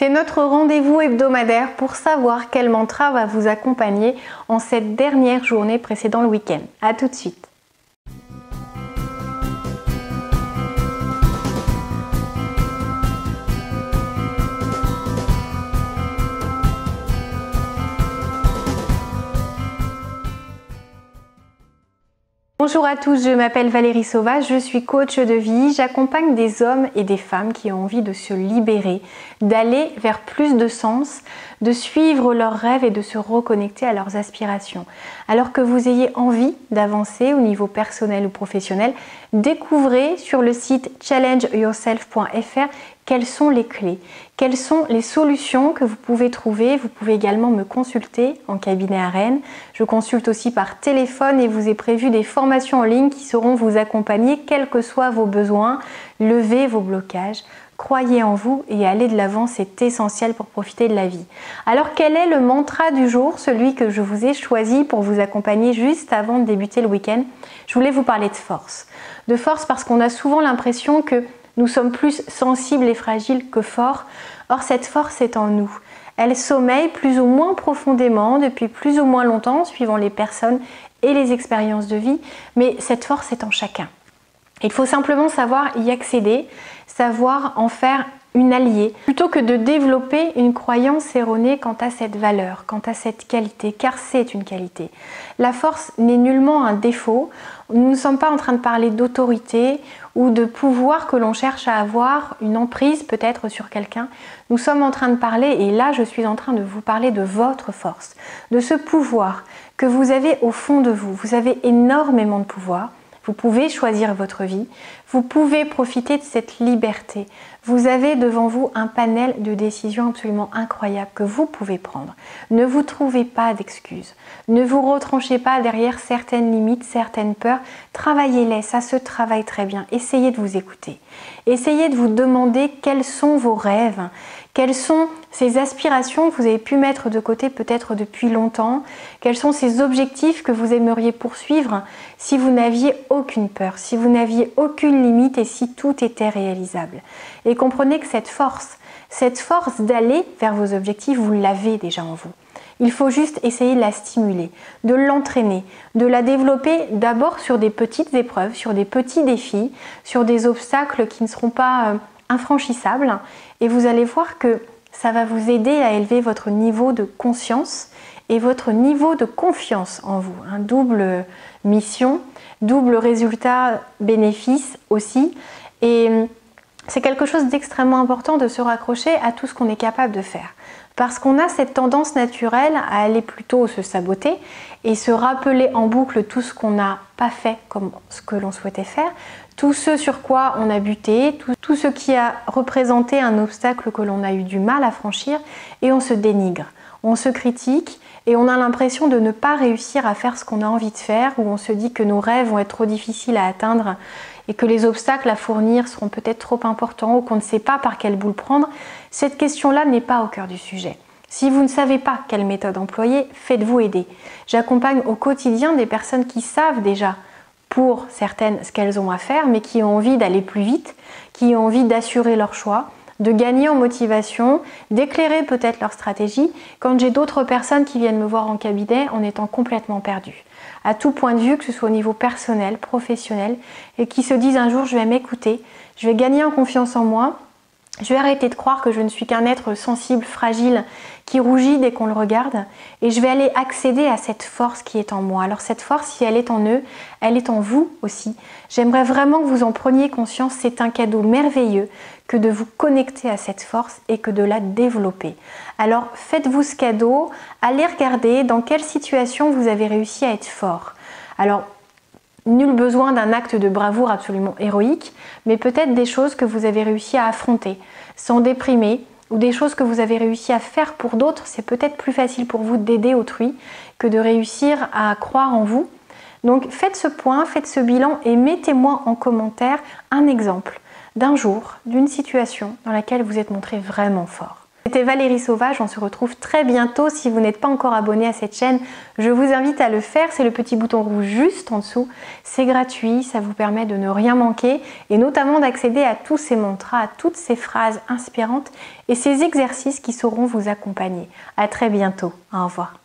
C'est notre rendez-vous hebdomadaire pour savoir quel mantra va vous accompagner en cette dernière journée précédant le week-end. A tout de suite. Bonjour à tous, je m'appelle Valérie Sauvage, je suis coach de vie. J'accompagne des hommes et des femmes qui ont envie de se libérer, d'aller vers plus de sens, de suivre leurs rêves et de se reconnecter à leurs aspirations. Alors que vous ayez envie d'avancer au niveau personnel ou professionnel, découvrez sur le site challengeyourself.fr quelles sont les clés, quelles sont les solutions que vous pouvez trouver. Vous pouvez également me consulter en cabinet à Rennes. Je consulte aussi par téléphone et vous ai prévu des formations en ligne qui sauront vous accompagner quels que soient vos besoins, lever vos blocages. Croyez en vous et allez de l'avant, c'est essentiel pour profiter de la vie. Alors quel est le mantra du jour, celui que je vous ai choisi pour vous accompagner juste avant de débuter le week-end? Je voulais vous parler de force. De force parce qu'on a souvent l'impression que nous sommes plus sensibles et fragiles que forts. Or, cette force est en nous. Elle sommeille plus ou moins profondément depuis plus ou moins longtemps, suivant les personnes et les expériences de vie. Mais cette force est en chacun. Il faut simplement savoir y accéder, savoir en faire une alliée, plutôt que de développer une croyance erronée quant à cette valeur, quant à cette qualité, car c'est une qualité. La force n'est nullement un défaut. Nous ne sommes pas en train de parler d'autorité ou de pouvoir que l'on cherche à avoir, une emprise peut-être sur quelqu'un. Nous sommes en train de parler, et là je suis en train de vous parler de votre force, de ce pouvoir que vous avez au fond de vous. Vous avez énormément de pouvoir. Vous pouvez choisir votre vie, vous pouvez profiter de cette liberté. Vous avez devant vous un panel de décisions absolument incroyables que vous pouvez prendre. Ne vous trouvez pas d'excuses, ne vous retranchez pas derrière certaines limites, certaines peurs. Travaillez-les, ça se travaille très bien. Essayez de vous écouter. Essayez de vous demander quels sont vos rêves, quelles sont ces aspirations que vous avez pu mettre de côté peut-être depuis longtemps, quels sont ces objectifs que vous aimeriez poursuivre si vous n'aviez aucune peur, si vous n'aviez aucune limite et si tout était réalisable. Et comprenez que cette force d'aller vers vos objectifs, vous l'avez déjà en vous. Il faut juste essayer de la stimuler, de l'entraîner, de la développer d'abord sur des petites épreuves, sur des petits défis, sur des obstacles qui ne seront pas infranchissables. Et vous allez voir que ça va vous aider à élever votre niveau de conscience et votre niveau de confiance en vous. Double mission, double résultat, bénéfice aussi. Et c'est quelque chose d'extrêmement important de se raccrocher à tout ce qu'on est capable de faire. Parce qu'on a cette tendance naturelle à aller plutôt se saboter et se rappeler en boucle tout ce qu'on n'a pas fait comme ce que l'on souhaitait faire, tout ce sur quoi on a buté, tout ce qui a représenté un obstacle que l'on a eu du mal à franchir, et on se dénigre, on se critique et on a l'impression de ne pas réussir à faire ce qu'on a envie de faire, ou on se dit que nos rêves vont être trop difficiles à atteindre et que les obstacles à fournir seront peut-être trop importants ou qu'on ne sait pas par quelle boule prendre. Cette question-là n'est pas au cœur du sujet. Si vous ne savez pas quelle méthode employer, faites-vous aider. J'accompagne au quotidien des personnes qui savent déjà pour certaines ce qu'elles ont à faire, mais qui ont envie d'aller plus vite, qui ont envie d'assurer leur choix, de gagner en motivation, d'éclairer peut-être leur stratégie, quand j'ai d'autres personnes qui viennent me voir en cabinet en étant complètement perdues, à tout point de vue, que ce soit au niveau personnel, professionnel, et qui se disent un jour je vais m'écouter, je vais gagner en confiance en moi, je vais arrêter de croire que je ne suis qu'un être sensible, fragile, qui rougit dès qu'on le regarde, et je vais aller accéder à cette force qui est en moi. Alors cette force, si elle est en eux, elle est en vous aussi. J'aimerais vraiment que vous en preniez conscience, c'est un cadeau merveilleux que de vous connecter à cette force et que de la développer. Alors faites-vous ce cadeau, allez regarder dans quelle situation vous avez réussi à être fort. Alors, nul besoin d'un acte de bravoure absolument héroïque, mais peut-être des choses que vous avez réussi à affronter sans déprimer, ou des choses que vous avez réussi à faire pour d'autres. C'est peut-être plus facile pour vous d'aider autrui que de réussir à croire en vous. Donc faites ce point, faites ce bilan et mettez-moi en commentaire un exemple d'un jour, d'une situation dans laquelle vous êtes montré vraiment fort. C'était Valérie Sauvage, on se retrouve très bientôt. Si vous n'êtes pas encore abonné à cette chaîne, je vous invite à le faire. C'est le petit bouton rouge juste en dessous. C'est gratuit, ça vous permet de ne rien manquer et notamment d'accéder à tous ces mantras, à toutes ces phrases inspirantes et ces exercices qui sauront vous accompagner. À très bientôt. Au revoir.